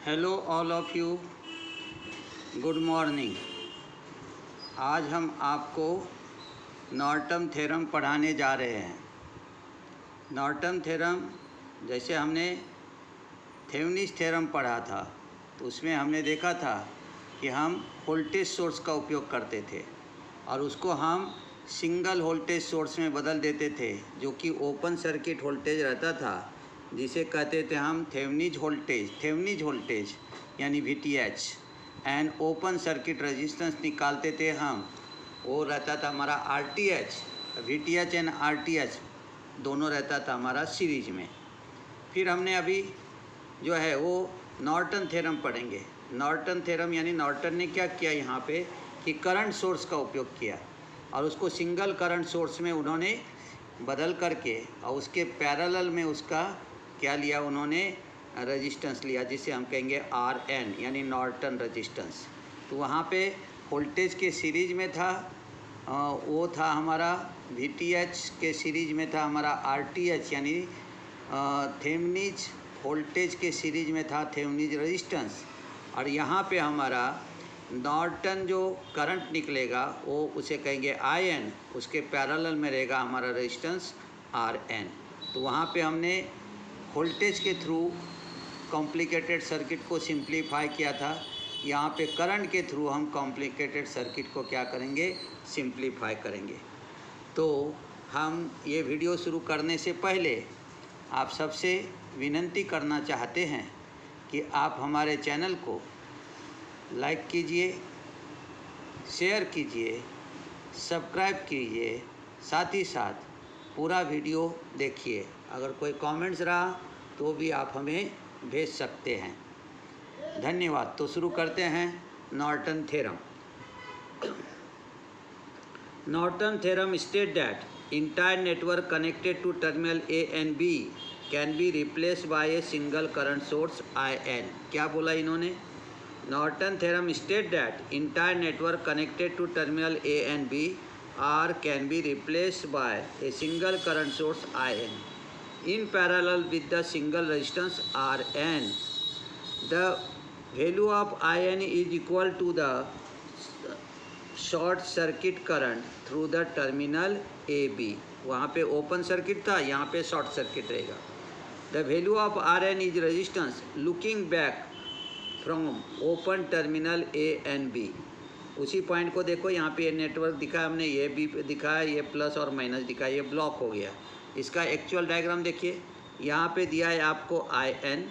Hello all of you, good morning. आज हम आपको नॉर्टन थ्योरम पढ़ाने जा रहे हैं। नॉर्टन थ्योरम जैसे हमने थेवेनिन थ्योरम पढ़ा था तो उसमें हमने देखा था कि हम वोल्टेज सोर्स का उपयोग करते थे और उसको हम सिंगल वोल्टेज सोर्स में बदल देते थे, जो कि ओपन सर्किट वोल्टेज रहता था, जिसे कहते थे हम थेवेनिन वोल्टेज यानी VTH। And open circuit resistance निकालते थे हम, वो रहता था हमारा RTH। VTH एंड RTH दोनों रहता था हमारा सीरीज में। फिर हमने अभी जो है वो नॉर्टन थ्योरम पढ़ेंगे। नॉर्टन थ्योरम यानी नॉर्टन ने क्या किया यहाँ पे कि करंट सोर्स का उपयोग किया और उसको सिंगल करंट सोर्स में उन्होंने बदल करके और उसके पैरेलल में उसका क्या लिया, उन्होंने रेजिस्टेंस लिया, जिसे हम कहेंगे RN यानी नॉर्टन रेजिस्टेंस। तो वहाँ पे वोल्टेज के सीरीज में था वो था हमारा VTH, के सीरीज में था हमारा RTH यानी थेवेनिन वोल्टेज के सीरीज में था थेवेनिन रेजिस्टेंस। और यहाँ पे हमारा नॉर्टन जो करंट निकलेगा वो उसे कहेंगे IN, उसके पैरेलल में रहेगा हमारा रेजिस्टेंस RN। तो वहाँ पे हमने वोल्टेज के थ्रू कॉम्प्लिकेटेड सर्किट को सिंप्लीफाई किया था। यहाँ पे करंट के थ्रू हम कॉम्प्लिकेटेड सर्किट को क्या करेंगे, सिंप्लीफाई करेंगे। तो हम ये वीडियो शुरू करने से पहले आप सबसे विनती करना चाहते हैं कि आप हमारे चैनल को लाइक कीजिए, शेयर कीजिए, सब्सक्राइब कीजिए, साथ ही साथ पूरा वीडियो देखिए। अगर कोई कमेंट्स रहा तो भी आप हमें भेज सकते हैं। धन्यवाद। तो शुरू करते हैं Norton theorem. Norton theorem state that entire network connected to terminal A and B can be replaced by a single current source IN। क्या बोला इन्होंने? Norton theorem state that entire network connected to terminal A and B can be replaced by a single current source IN in parallel with the single resistance RN. The value of IN is equal to the short circuit current through the terminal AB। वहाँ पे open circuit था, यहाँ पे short circuit रहेगा। The value of RN is resistance looking back from open terminal A and B। उसी point को देखो, यहाँ पे ये नेटवर्क दिखा हमने, ये भी दिखा, ये प्लस और माइनस दिखा, ये ब्लॉक हो गया। इसका एक्चुअल डायग्राम देखिए, यहाँ पे दिया है आपको IN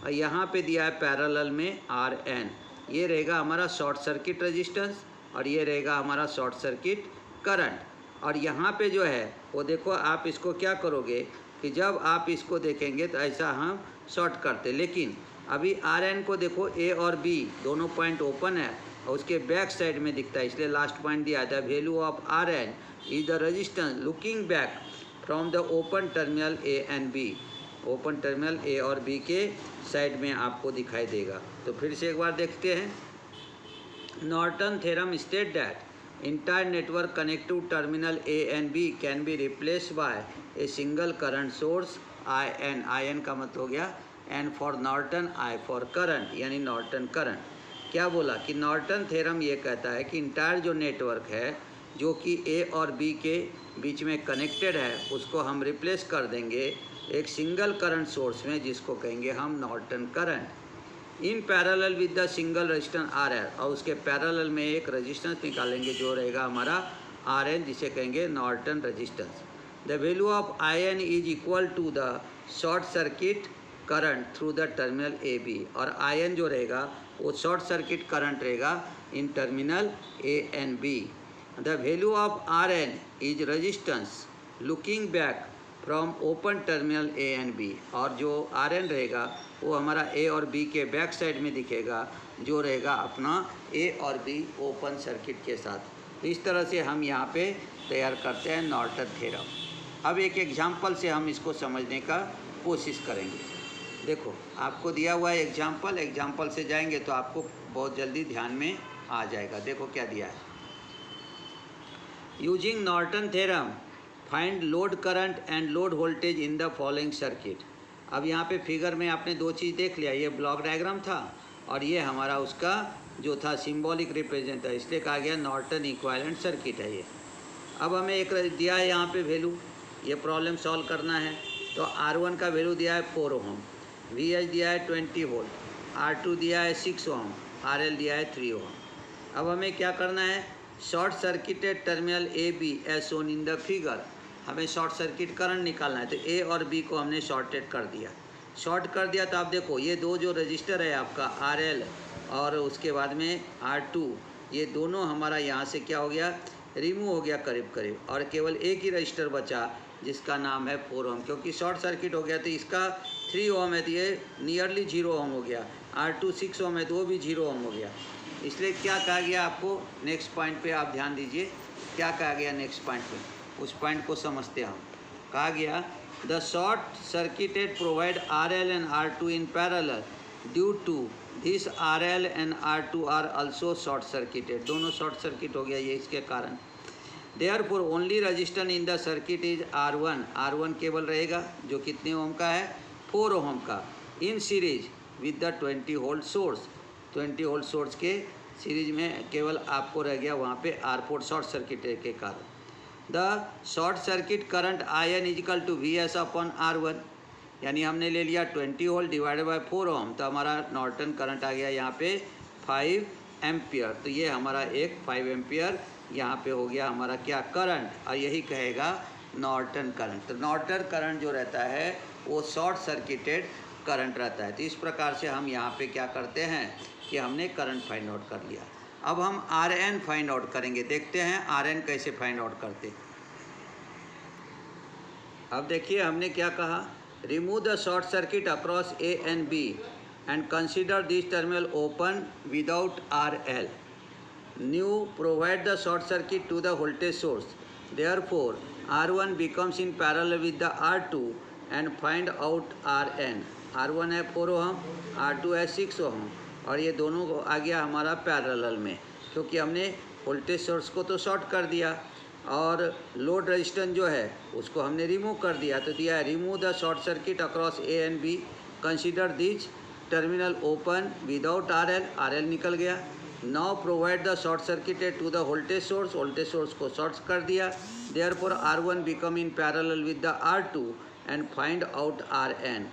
और यहाँ पे दिया है पैरेलल में RN। ये रहेगा हमारा शॉर्ट सर्किट रेजिस्टेंस और ये रहेगा हमारा शॉर्ट सर्किट करंट। और यहाँ पे जो है वो देखो, आप इसको क्या करोगे कि जब आप इसको देखेंगे तो ऐसा हम शॉर्ट करते, लेकिन अभी RN को देखो, A और B दोनों पॉइंट ओपन है और उसके बैक साइड में दिखता है, इसलिए लास्ट पॉइंट दिया था value of RN is the resistance looking back from the open terminal A and B। Open terminal A और B के साइड में आपको दिखाई देगा। तो फिर से एक बार देखते हैं। Norton theorem state that entire network connect to terminal A and B can be replaced by a single current source IN का मतलब हो गया and for Norton I for current यानी नॉर्टन करंट। क्या बोला कि नॉर्टन थ्योरम ये कहता है कि इंटायर जो नेटवर्क है जो कि A और B के बीच में कनेक्टेड है, उसको हम रिप्लेस कर देंगे एक सिंगल करंट सोर्स में, जिसको कहेंगे हम Norton current. In parallel with the single resistance RN, और उसके पैरेलल में एक रेजिस्टेंस निकालेंगे जो रहेगा हमारा RN, जिसे कहेंगे Norton resistance. The value of IN is equal to the short circuit current through the terminal AB, और IN जो रहेगा वो शॉर्ट सर्किट करंट रहेगा in terminal A and B। The value of RN is resistance looking back from open terminal A and B, और जो RN रहेगा वो हमारा A और B के बैक साइड में दिखेगा, जो रहेगा अपना A और B ओपन सर्किट के साथ। तो इस तरह से हम यहाँ पे तैयार करते हैं नॉर्टन थ्योरम। अब एक एग्जाम्पल से हम इसको समझने का कोशिश करेंगे। देखो, आपको दिया हुआ है एग्जाम्पल से जाएंगे तो आपको बहुत जल्दी ध्यान में आ जाएगा। देखो क्या दिया है। Using Norton theorem find load current and load voltage in the following circuit. अब यहाँ पे फिगर में आपने दो चीज़ देख लिया, ये ब्लॉक डायग्राम था और ये हमारा उसका जो था सिंबॉलिक रिप्रेजेंट है, इसलिए कहा गया नॉर्टन इक्विवेलेंट सर्किट है ये। अब हमें एक दिया है यहाँ पे वैल्यू, ये प्रॉब्लम सॉल्व करना है। तो R1 का वैल्यू दिया है 4 ओम, VH दिया है 20 वोल्ट, R2 दिया है 6 ओम, RL दिया है 3 ओम। अब हमें क्या करना है, short circuited terminal A B as shown in the figure, हमें शॉर्ट सर्किट करंट निकालना है। तो ए और बी को हमने शॉर्टेड कर दिया, शॉर्ट कर दिया। तो आप देखो ये दो जो रजिस्टर है आपका RL और उसके बाद में R2, ये दोनों हमारा यहाँ से क्या हो गया, रिमूव हो गया करीब करीब, और केवल एक ही रजिस्टर बचा जिसका नाम है 4 ओम, क्योंकि शॉर्ट सर्किट हो गया तो इसका 3 ओम है तो ये नियरली 0 ओम हो गया। R2 6 ओम है तो वो भी 0 ओम हो गया। इसलिए क्या कहा गया आपको, नेक्स्ट पॉइंट पे आप ध्यान दीजिए, क्या कहा गया नेक्स्ट पॉइंट पे, उस पॉइंट को समझते हैं हम। कहा गया the short circuited provide RL and R2 in parallel due to this RL and R2 are also short circuited, दोनों शॉर्ट सर्किट हो गया ये इसके कारण। Therefore only resistance in the circuit is R1, R1 केवल रहेगा जो कितने ओम का है, 4 ओम का, in series with the 20 volt source, 20 volt source के सीरीज में केवल आपको रह गया वहाँ पे R4 शॉर्ट सर्किट के कारण। The short circuit current IN is equal to VS upon R1, यानी हमने ले लिया 20 वोल्ट डिवाइडेड बाय 4 ओम, तो हमारा नॉर्टन करंट आ गया यहाँ पे 5 एम्पियर। तो ये हमारा एक 5 एम्पियर यहाँ पे हो गया हमारा क्या, करंट, और यही कहेगा नॉर्टन करंट। तो नॉर्टन करंट जो रहता है वो शॉर्ट सर्किटेड करंट रहता है। तो इस प्रकार से हम यहाँ पे क्या करते हैं कि हमने करंट फाइंड आउट कर लिया। अब हम RN फाइंड आउट करेंगे, देखते हैं RN कैसे फाइंड आउट करते। अब देखिए हमने क्या कहा, remove the short circuit across A and B and consider this terminal open without RL. New provide the short circuit to the voltage source. Therefore, R1 becomes in parallel with the R2 and find out RN. R1 है 4 ओम, R2 है 6 ओम, और ये दोनों को आ गया हमारा parallel में, क्योंकि हमने वोल्टेज सोर्स को तो शॉर्ट कर दिया और लोड रेजिस्टेंस जो है उसको हमने रिमूव कर दिया। तो दिया है remove the short circuit across A and B, consider this terminal open without RL, RL निकल गया। Now provide the short circuited to the voltage source को शॉर्ट कर दिया। Therefore R1 become in parallel with the R2 and find out RN।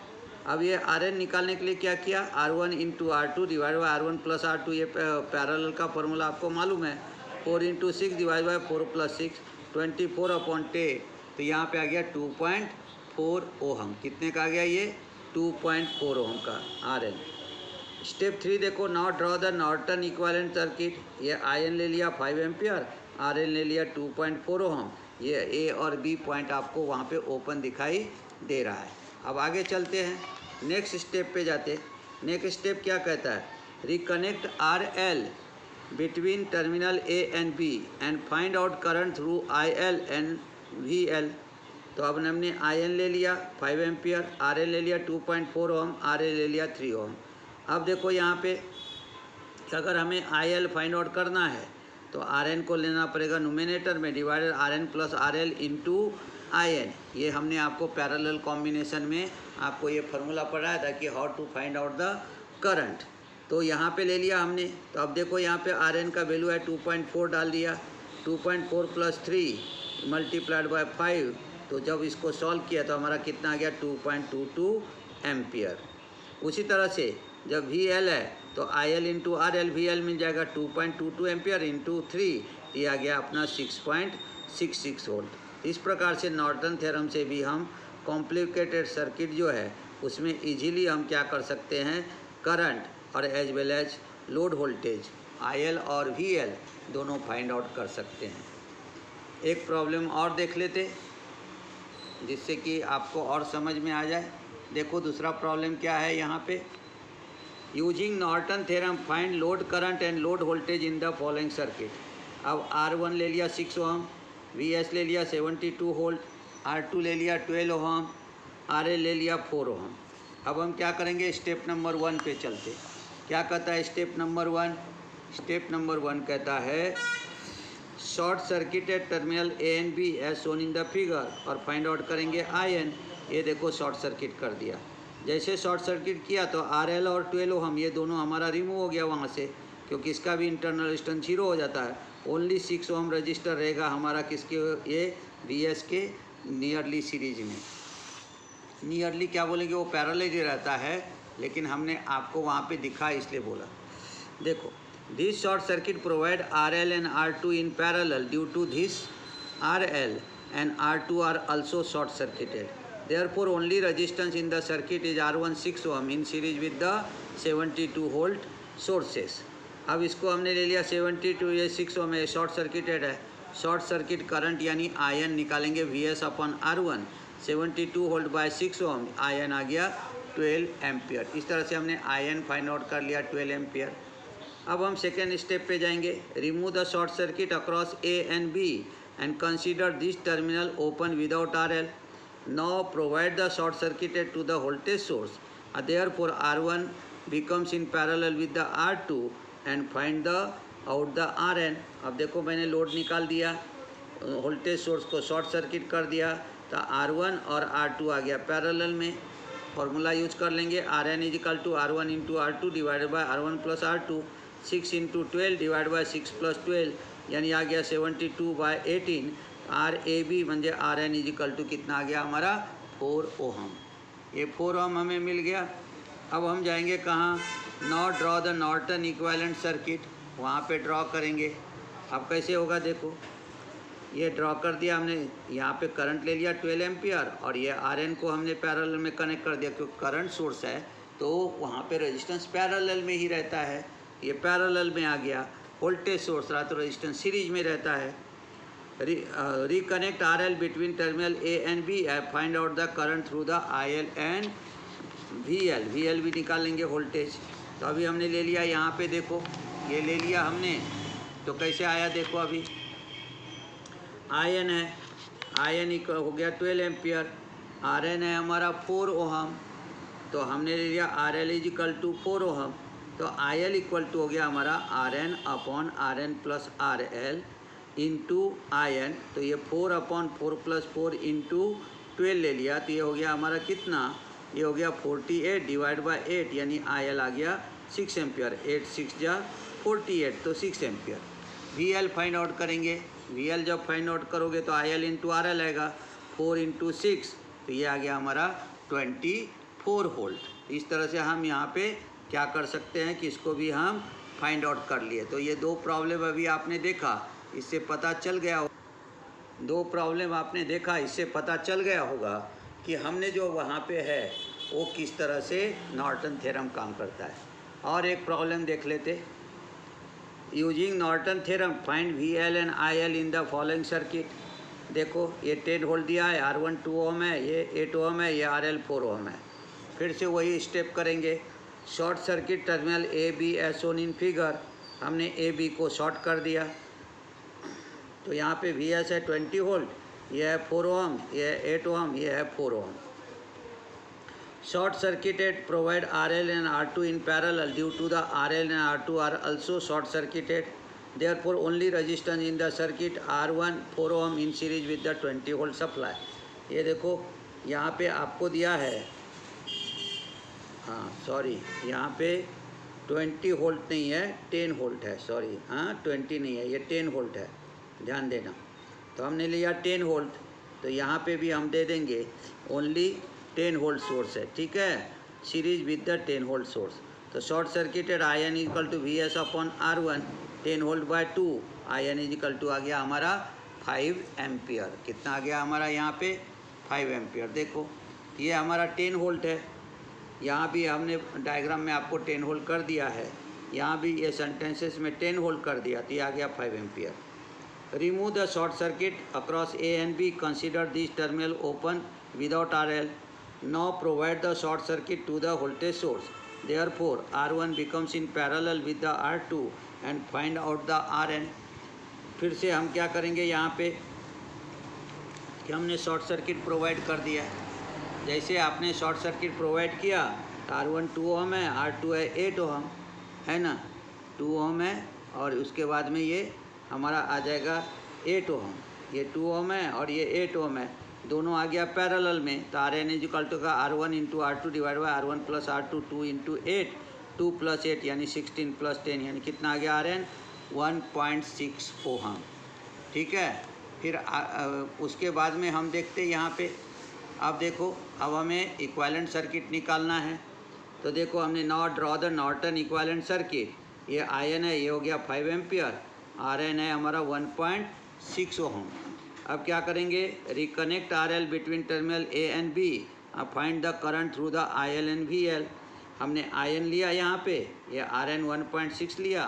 अब ये RN निकालने के लिए क्या किया, R1 into R2 divide by R1 plus R2, ये पैरेलल का फॉर्मूला आपको मालूम है, 4 into 6 divide by 4 plus 6, 24 upon 10। तो यहाँ पे आ गया 2.4 ओहम, कितने का आ गया ये, 2.4 ओहम का RN। स्टेप 3 देखो, now draw the Norton equivalent circuit. ये IN ले लिया 5 एम्पियर, RL ले लिया 2.4 ओहम, ये A और B पॉइंट आपको वहाँ पे ओपन दिखाई दे रहा है। अब आगे चलते हैं, नेक्स्ट स्टेप पे जाते। नेक्स्ट स्टेप क्या कहता है, reconnect RL between terminal A and B and find out current through IL and VL। तो अब हमने IN ले लिया 5 एम्पियर, RL ले लिया 2.4 ओम, RL ले लिया 3 ओम। अब देखो यहाँ पे अगर हमें IL फाइंड आउट करना है तो RN को लेना पड़ेगा नोमिनेटर में, divided RN plus RL into IN। ये हमने आपको पैरेलल कॉम्बिनेशन में आपको ये फार्मूला पढ़ाया था कि how to find out the current. तो यहाँ पे ले लिया हमने। तो अब देखो यहाँ पे RN का वैल्यू है 2.4 डाल दिया, 2.4 प्लस 3 मल्टीप्लाइड बाय 5। तो जब इसको सॉल्व किया तो हमारा कितना आ गया, 2.22 एम्पियर। उसी तरह से जब VL है तो IL इंटू RL, VL मिल जाएगा 2.22 एम्पियर इंटू 3, ये आ गया अपना 6.66 वोल्ट। इस प्रकार से नॉर्टन थ्योरम से भी हम कॉम्प्लिकेटेड सर्किट जो है उसमें इजीली हम क्या कर सकते हैं, करंट और as well as load voltage IL और VL दोनों फाइंड आउट कर सकते हैं। एक प्रॉब्लम और देख लेते जिससे कि आपको और समझ में आ जाए। देखो दूसरा प्रॉब्लम क्या है यहाँ पे, using Norton theorem find load current and load voltage in the following circuit. अब R1 ले लिया 6 ओम, VS ले लिया 72 वोल्ट, R2 ले लिया 12 ओम, RL ले लिया 4 ओम। अब हम क्या करेंगे, स्टेप नंबर 1 पे चलते। क्या कहता है स्टेप नंबर 1, स्टेप नंबर 1 कहता है short circuited terminal A and B as shown in the figure और फाइंड आउट करेंगे IN। ये देखो शॉर्ट सर्किट कर दिया। जैसे शॉर्ट सर्किट किया तो RL और 12 ओहम ये दोनों हमारा रिमूव हो गया वहाँ से, क्योंकि इसका भी इंटरनल रेजिस्टेंस 0 हो जाता है। ओनली 6 ओहम रजिस्टर रहेगा हमारा किसके, ये VS के नियरली सीरीज में। नियरली क्या बोलेंगे, वो पैरेलल ही रहता है, लेकिन हमने आपको वहाँ पे दिखा इसलिए बोला। देखो, this short circuit provide RL and R2 in parallel. Due to this, RL and R2 are also short circuited. Therefore, only resistance in the circuit is R1 6 ohm in series with the 72 volt sources. अब इसको हमने ले लिया 72, ये 6 ohm है, short circuited है। Short circuit current यानी I N निकालेंगे VS upon R1, 72 volt by 6 ohm, I N आ गया 12 एम्पियर। इस तरह से हमने आयन फाइंड आउट कर लिया 12 एम्पियर। अब हम सेकेंड स्टेप पे जाएंगे। Remove the short circuit across A and B and consider this terminal open without RL. Now provide the short circuited to the voltage source. Therefore R1 becomes in parallel with the R2 and find the out the RN. अब देखो मैंने load निकाल दिया, voltage source को short circuit कर दिया, तो R1 और R2 आ गया पैरेलल में। फॉर्मूला यूज कर लेंगे, RN is equal to R1 into R2 divided by R1 plus R2, 6 into 12 divide by 6 plus 12, यानी आ गया 72 बाई 18। RAB म्हणजे RN इजिकल टू कितना आ गया हमारा 4 ओहम। ये 4 ओहम हमें मिल गया। अब हम जाएंगे कहाँ, now draw the Norton equivalent circuit, वहाँ पे ड्रॉ करेंगे। अब कैसे होगा देखो, ये ड्रॉ कर दिया हमने, यहाँ पे करंट ले लिया 12 एम्पियर और ये RN को हमने पैरेलल में कनेक्ट कर दिया, क्योंकि करंट सोर्स है तो वहाँ पे रेजिस्टेंस पैरेलल में ही रहता है, ये पैरेलल में आ गया। वोल्टेज सोर्स रहा तो रेजिस्टेंस सीरीज में रहता है। Reconnect RL between terminal A and B, find out the current through the IL and VL भी निकालेंगे वोल्टेज। तो अभी हमने ले लिया, यहाँ पे देखो ये ले लिया हमने, तो कैसे आया देखो, अभी आयन है, आयन हो गया 12 एम्पियर, RN है हमारा 4 ओहम, तो हमने ले लिया RL इजिकल टू 4 ओहम, तो IL इक्वल टू हो गया हमारा RN upon RN plus RL into ion, तो ये 4 अपॉन 4 प्लस 4 इंटू 12 ले लिया, तो ये हो गया हमारा कितना, ये हो गया 48 डिवाइड बाई 8, यानी IL आ गया 6 एम्पियर, 8 6 जा 48, तो 6 एम्पियर। VL फाइंड आउट करेंगे, VL जब फाइंड आउट करोगे तो IL इंटू RL आएगा, 4 इंटू 6, तो ये आ गया हमारा 24 वोल्ट। इस तरह से हम यहाँ पे क्या कर सकते हैं कि इसको भी हम फाइंड आउट कर लिए। तो ये दो प्रॉब्लम अभी आपने देखा, इससे पता चल गया, दो प्रॉब्लम आपने देखा, इससे पता चल गया होगा कि हमने जो वहाँ पे है वो किस तरह से नॉर्टन थ्योरम काम करता है। और एक प्रॉब्लम देख लेते, using Norton theorem find VL and IL in the following circuit. देखो ये 10 वोल्ट दिया है, R1 2 ओम है, ये 8 ओम है, ये RL 4 ओम है। फिर से वही स्टेप करेंगे, short circuit terminal AB as shown in figure, हमने AB को शॉर्ट कर दिया, तो यहाँ पे VS है 20 वोल्ट, ये है 4 ओम, ये है 8 ओम, ये है 4 ohm. Short circuited provide RL and R2 in parallel. Due to the RL and R2 are also short circuited, therefore only resistance in the circuit R1 4 ohm in series with the 20 volt supply. ये देखो यहाँ पे आपको दिया है, हाँ sorry यहाँ पे 20 वोल्ट नहीं है, 10 वोल्ट है, सॉरी हाँ 20 नहीं है, ये 10 वोल्ट है, ध्यान देना। तो हमने लिया 10 वोल्ट, तो यहाँ पे भी हम दे देंगे ओनली 10 वोल्ट सोर्स है, ठीक है, series with the 10 volt source. तो short circuited IN equal to VS upon R1, 10 volt by 2, IN equal to आ गया हमारा 5 एम्पियर। कितना आ गया हमारा यहाँ पे 5 एम्पियर। देखो ये हमारा 10 वोल्ट है, यहाँ भी हमने डायग्राम में आपको 10 वोल्ट कर दिया है, यहाँ भी ये सेंटेंसेस में 10 वोल्ट कर दिया, तो ये आ गया 5 ampere. Remove the short circuit across A and B, consider this terminal open without RL। Now provide the short circuit to the voltage source. Therefore, R1 becomes in parallel with the R2 and find out the RN. फिर से हम क्या करेंगे यहाँ पे कि हमने short circuit provide कर दिया। जैसे आपने शॉर्ट सर्किट प्रोवाइड किया तो R1 2 ओम है, R2 है 8 ओम, है ना, 2 ओम है, और उसके बाद में ये हमारा आ जाएगा 8 ओम, ये 2 ओम है और ये 8 ओम है, दोनों आ गया पैरेलल में, तो R N is equal to का R1 into R2 divide by R1 plus R2, 2 into 8, 2 plus 8 यानी 16 प्लस 10 यानी कितना आ गया आर एन 1.6 ओहम। ठीक है, फिर उसके बाद में हम देखते हैं यहाँ पे, अब देखो अब हमें इक्विवेलेंट सर्किट निकालना है। तो देखो हमने now draw the Norton equivalent circuit, ये आयन है, ये हो गया 5 एम्पियर, आर एन है हमारा 1.6 ओहम। अब क्या करेंगे, reconnect R L between terminal A and B, अब find the current through the I L and V L. हमने आई एन लिया यहाँ पे, ये आर एन 1.6 लिया,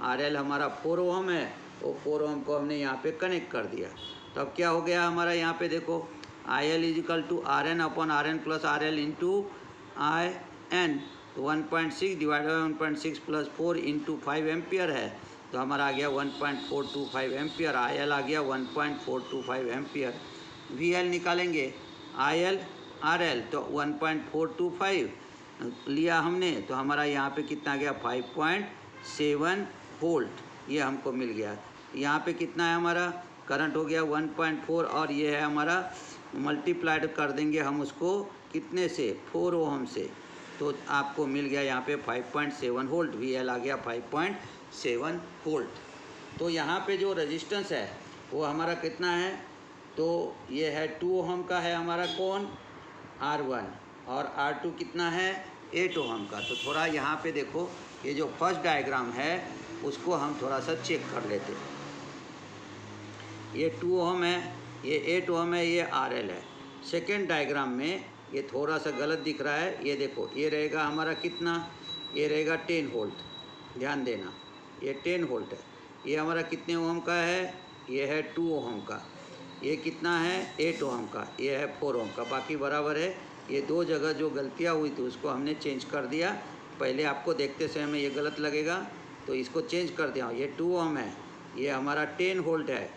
आर एल हमारा 4 ओहम है, वो 4 ओहम को हमने यहाँ पे कनेक्ट कर दिया। तो अब क्या हो गया हमारा यहाँ पे देखो, I L is equal to R N upon R N plus R L into I N, तो 1.6 divide by 1.6 plus 4 into 5 ampere है, तो हमारा आ गया 1.425 एम्पियर, आई एल आ गया 1.425 एम्पियर। वी एल निकालेंगे, आई एल आर एल, तो 1.425 लिया हमने, तो हमारा यहाँ पे कितना गया 5.7 वोल्ट, ये हमको मिल गया। यहाँ पे कितना है हमारा करंट हो गया 1.4, और ये है हमारा मल्टीप्लाइड कर देंगे हम उसको कितने से 4 ओहम से, तो आपको मिल गया यहाँ पे 5.7 वोल्ट, वी एल आ गया 5.7 वोल्ट। तो यहाँ पे जो रेजिस्टेंस है वो हमारा कितना है, तो ये है 2 ओहम का है हमारा कौन R1, और R2 कितना है 8 ओहम का। तो थोड़ा यहाँ पे देखो, ये जो फर्स्ट डायग्राम है उसको हम थोड़ा सा चेक कर लेते हैं। ये 2 ओहम है, ये 8 ओहम है, ये RL है। सेकेंड डायग्राम में ये थोड़ा सा गलत दिख रहा है, ये देखो ये रहेगा हमारा कितना, ये रहेगा 10 वोल्ट, ध्यान देना ये 10 वोल्ट है। ये हमारा कितने ओहम का है, ये है 2 ओहम का, ये कितना है 8 ओहम का, ये है 4 ओहम का, बाकी बराबर है। ये दो जगह जो गलतियाँ हुई थी उसको हमने चेंज कर दिया, पहले आपको देखते समय में ये गलत लगेगा तो इसको चेंज कर दिया। ये 2 ओहम है, ये हमारा 10 वोल्ट है,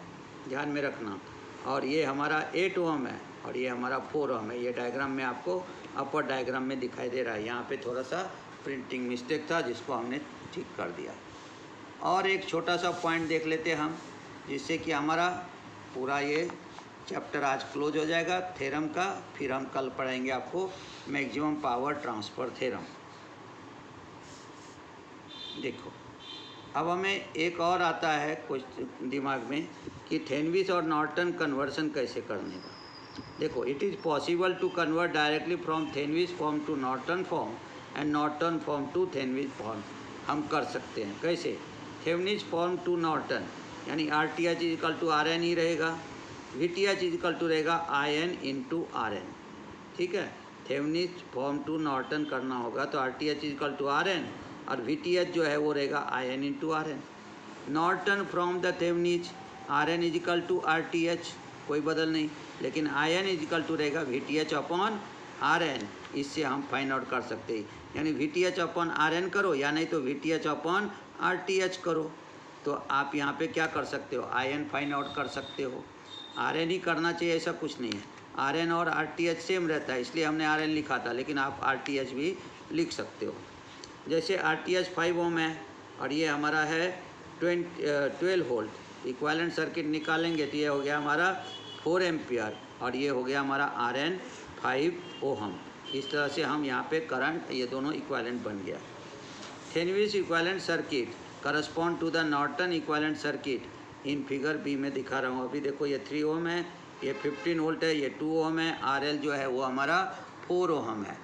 ध्यान में रखना, और ये हमारा 8 ओहम है, और ये हमारा 4 ओहम है। ये डायग्राम में आपको अपर डायग्राम में दिखाई दे रहा है, यहाँ पे थोड़ा सा प्रिंटिंग मिस्टेक था जिसको हमने ठीक कर दिया। और एक छोटा सा पॉइंट देख लेते हम, जिससे कि हमारा पूरा ये चैप्टर आज क्लोज हो जाएगा थ्योरम का। फिर हम कल पढ़ाएंगे आपको मैक्सिमम पावर ट्रांसफ़र थ्योरम। देखो अब हमें एक और आता है कुछ दिमाग में कि थेनविस और नॉर्टन कन्वर्सन कैसे करने का। देखो it is possible to convert directly from Thevenin form to Norton form and Norton form to Thevenin form. हम कर सकते हैं कैसे, थेवनिस फॉर्म टू नॉर्टन यानी R T H is equal to R N ही रहेगा, V T H is equal to रहेगा I N into R N. ठीक है, थेवनिस फॉर्म टू नॉर्टन करना होगा तो R T H is equal to R N, और V T H जो है वो रहेगा I N into R N. Norton from the Thevenin, R N is equal to R T H, कोई बदल नहीं, लेकिन I N is equal to रहेगा V T H upon R N. इससे हम फाइंड आउट कर सकते हैं, यानी V T H upon R N करो या नहीं तो V T H upon R T H करो। तो आप यहाँ पे क्या कर सकते हो, आई एन फाइंड आउट कर सकते हो। आर एन ही करना चाहिए ऐसा कुछ नहीं है, आर एन और आर टी एच सेम रहता है इसलिए हमने आर एन लिखा था, लेकिन आप आर टी एच भी लिख सकते हो। जैसे आर टी एच 5 ओम है और ये हमारा है 12 वोल्ट, इक्विवेलेंट सर्किट निकालेंगे तो ये हो गया हमारा 4 एम्पियर और ये हो गया हमारा आर एन 5 ओहम। इस तरह से हम यहाँ पे करंट, ये दोनों इक्विवेलेंट बन गया। Thevenin equivalent circuit correspond to the Norton equivalent circuit in figure B में दिखा रहा हूँ। अभी देखो ये 3 ओम है, ये 15 वोल्ट है, ये 2 ओम है, आर एल जो है वो हमारा 4 ओहम है।